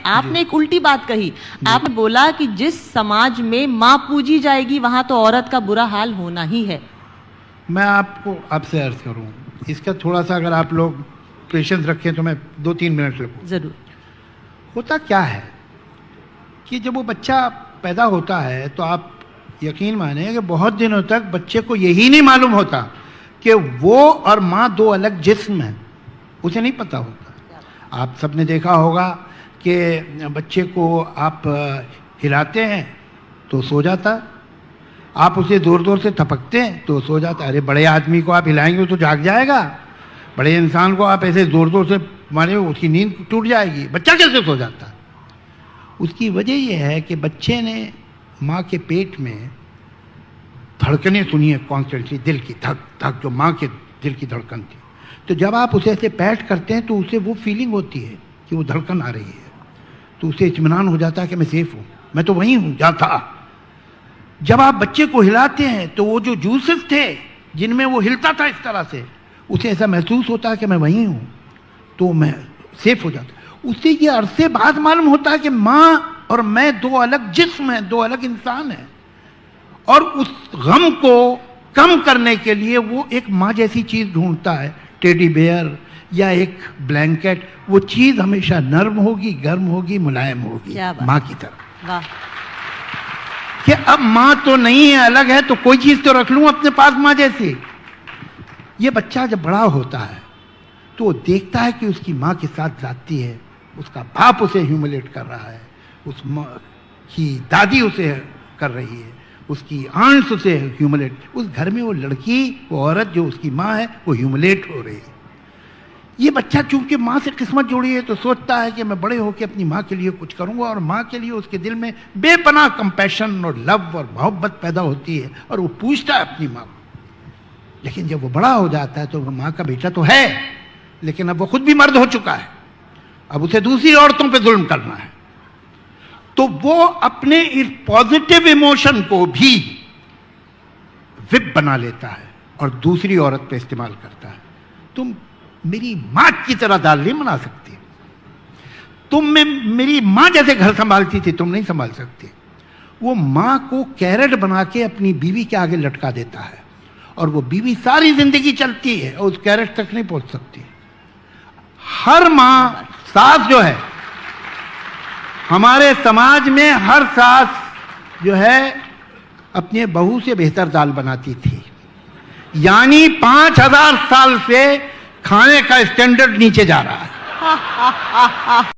आपने एक उल्टी बात कही। आपने बोला कि जिस समाज में माँ पूजी जाएगी वहां तो औरत का बुरा हाल होना ही है। मैं आपसे अर्ज करूं, इसका थोड़ा सा अगर आप लोग पेशेंस रखें तो मैं 2-3 मिनट लगूँ। जरूर। होता क्या है कि जब वो बच्चा पैदा होता है तो आप यकीन माने कि बहुत दिनों तक बच्चे को यही नहीं मालूम होता कि वो और माँ दो अलग जिस्म हैं, उसे नहीं पता होता। आप सबने देखा होगा कि बच्चे को आप हिलाते हैं तो सो जाता, आप उसे ज़ोर ज़ोर से थपकते हैं तो सो जाता। अरे बड़े आदमी को आप हिलाएंगे तो जाग जाएगा, बड़े इंसान को आप ऐसे ज़ोर ज़ोर से मारे उसकी नींद टूट जाएगी, बच्चा कैसे सो जाता? उसकी वजह यह है कि बच्चे ने माँ के पेट में धड़कनें सुनी है कॉन्स्टेंटली, दिल की धक धक, जो माँ के दिल की धड़कन थी। तो जब आप उसे ऐसे पैट करते हैं तो उसे वो फीलिंग होती है कि वो धड़कन आ रही है, तो उसे इत्मीनान हो जाता है कि मैं सेफ हूँ, मैं तो वहीं हूँ जहाँ था। जब आप बच्चे को हिलाते हैं तो वो जो जूसेस थे जिनमें वो हिलता था इस तरह से, उसे ऐसा महसूस होता है कि मैं वहीं हूँ, तो मैं सेफ हो जाता। उससे ये अरसे बाद मालूम होता है कि माँ और मैं दो अलग जिस्म हैं, दो अलग इंसान हैं। और उस गम को कम करने के लिए वो एक माँ जैसी चीज़ ढूंढता है, टेडी बेयर या एक ब्लैंकेट। वो चीज़ हमेशा नर्म होगी, गर्म होगी, मुलायम होगी, माँ की तरह। वाह। कि अब माँ तो नहीं है, अलग है, तो कोई चीज़ तो रख लूँ अपने पास माँ जैसी। ये बच्चा जब बड़ा होता है तो वो देखता है कि उसकी माँ के साथ जाती है, उसका बाप उसे ह्यूमिलेट कर रहा है, उस माँ की दादी उसे कर रही है, उसकी आंट उसे ह्यूमिलेट, उस घर में वो लड़की, वो औरत जो उसकी माँ है, वो ह्यूमिलेट हो रही है। ये बच्चा चूंकि माँ से किस्मत जुड़ी है तो सोचता है कि मैं बड़े होकर अपनी माँ के लिए कुछ करूँगा, और माँ के लिए उसके दिल में बेपनाह कंपैशन और लव और मोहब्बत पैदा होती है, और वो पूछता है अपनी माँ को। लेकिन जब वो बड़ा हो जाता है तो वो माँ का बेटा तो है, लेकिन अब वो खुद भी मर्द हो चुका है, अब उसे दूसरी औरतों पे जुल्म करना है। तो वो अपने इस पॉजिटिव इमोशन को भी विप बना लेता है और दूसरी औरत पे इस्तेमाल करता है। तुम मेरी माँ की तरह दाल नहीं बना सकती, तुम में मेरी माँ जैसे घर संभालती थी तुम नहीं संभाल सकती। वो माँ को कैरेट बना के अपनी बीवी के आगे लटका देता है, और वो बीवी सारी जिंदगी चलती है और उस कैरेट तक नहीं पहुंच सकती। हर माँ, सास जो है हमारे समाज में, हर सास जो है अपने बहू से बेहतर दाल बनाती थी। यानी 5000 साल से खाने का स्टैंडर्ड नीचे जा रहा है।